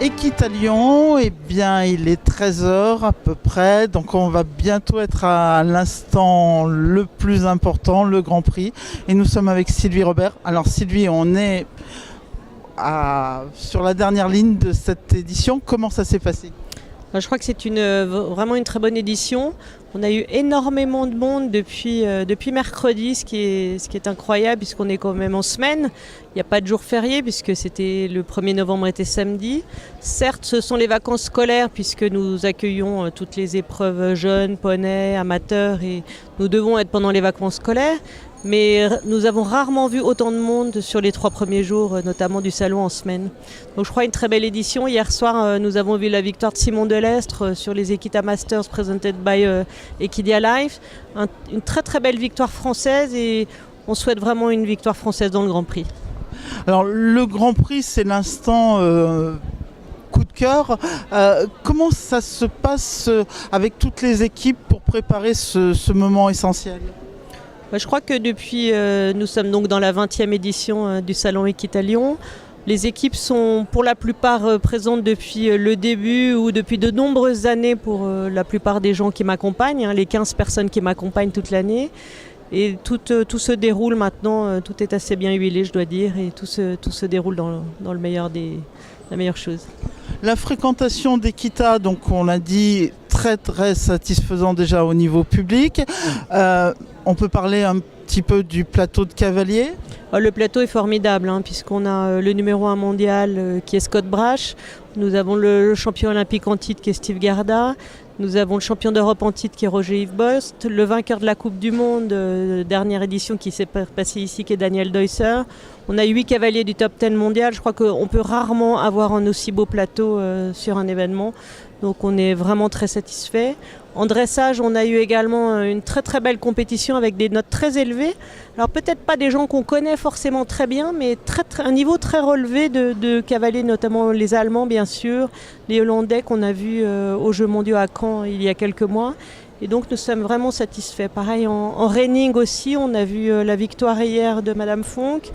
Équitalion, eh bien il est 13 heures à peu près, donc on va bientôt être à l'instant le plus important, le Grand Prix. Et nous sommes avec Sylvie Robert. Alors Sylvie, on est sur la dernière ligne de cette édition. Comment ça s'est passé ? Je crois que c'est vraiment une très bonne édition. On a eu énormément de monde depuis mercredi, ce qui est incroyable puisqu'on est quand même en semaine. Il n'y a pas de jour férié puisque le 1er novembre était samedi. Certes, ce sont les vacances scolaires puisque nous accueillons toutes les épreuves jeunes, poneys, amateurs et nous devons être pendant les vacances scolaires. Mais nous avons rarement vu autant de monde sur les 3 premiers jours, notamment du salon en semaine. Donc je crois une très belle édition. Hier soir, nous avons vu la victoire de Simon Delestre sur les Equita Masters presented by Equidia Life. Une très très belle victoire française et on souhaite vraiment une victoire française dans le Grand Prix. Alors le Grand Prix, c'est l'instant coup de cœur. Comment ça se passe avec toutes les équipes pour préparer ce moment essentiel ? Je crois que depuis, nous sommes donc dans la 20e édition du Salon Équitalion. Les équipes sont pour la plupart présentes depuis le début ou depuis de nombreuses années pour la plupart des gens qui m'accompagnent, les 15 personnes qui m'accompagnent toute l'année. Et tout se déroule maintenant, tout est assez bien huilé je dois dire, et tout se déroule dans la meilleure chose. La fréquentation d'Equita, donc on l'a dit, très très satisfaisant déjà au niveau public. On peut parler un petit peu du plateau de cavaliers. Le plateau est formidable puisqu'on a le numéro 1 mondial qui est Scott Brash. Nous avons le champion olympique en titre qui est Steve Garda. Nous avons le champion d'Europe en titre qui est Roger-Yves Bost. Le vainqueur de la Coupe du Monde, dernière édition qui s'est passée ici qui est Daniel Deusser. On a 8 cavaliers du top 10 mondial. Je crois qu'on peut rarement avoir un aussi beau plateau sur un événement. Donc on est vraiment très satisfait. En dressage, on a eu également une très très belle compétition avec des notes très élevées. Alors peut-être pas des gens qu'on connaît forcément très bien, mais un niveau très relevé de cavaliers, notamment les Allemands bien sûr, les Hollandais qu'on a vus aux Jeux mondiaux à Caen il y a quelques mois. Et donc nous sommes vraiment satisfaits. Pareil en reining aussi, on a vu la victoire hier de Madame Fonck.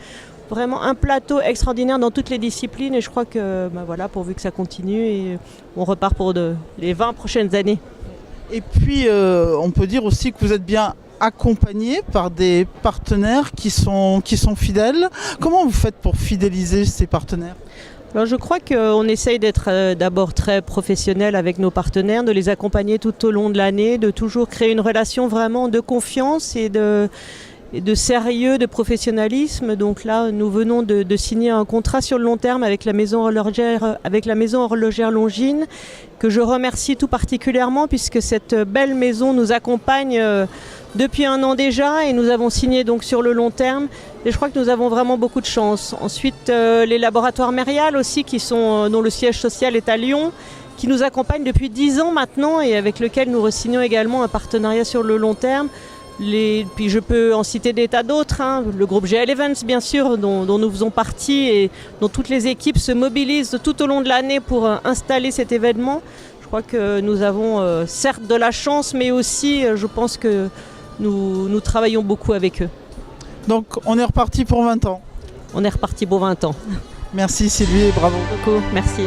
Vraiment un plateau extraordinaire dans toutes les disciplines et je crois que pourvu que ça continue et on repart pour les 20 prochaines années. Et puis on peut dire aussi que vous êtes bien accompagné par des partenaires qui sont fidèles. Comment vous faites pour fidéliser ces partenaires ? Alors je crois qu'on essaye d'être d'abord très professionnel avec nos partenaires, de les accompagner tout au long de l'année, de toujours créer une relation vraiment de confiance et de sérieux, de professionnalisme. Donc là, nous venons de signer un contrat sur le long terme avec la maison horlogère Longines, que je remercie tout particulièrement puisque cette belle maison nous accompagne depuis 1 an déjà et nous avons signé donc sur le long terme. Et je crois que nous avons vraiment beaucoup de chance. Ensuite, les laboratoires Mérial aussi, dont le siège social est à Lyon, qui nous accompagnent depuis 10 ans maintenant et avec lequel nous re-signons également un partenariat sur le long terme. Puis je peux en citer des tas d'autres, le groupe GL Events bien sûr, dont nous faisons partie et dont toutes les équipes se mobilisent tout au long de l'année pour installer cet événement. Je crois que nous avons certes de la chance, mais aussi je pense que nous travaillons beaucoup avec eux. Donc on est reparti pour 20 ans. On est reparti pour 20 ans. Merci Sylvie et bravo. Beaucoup, merci.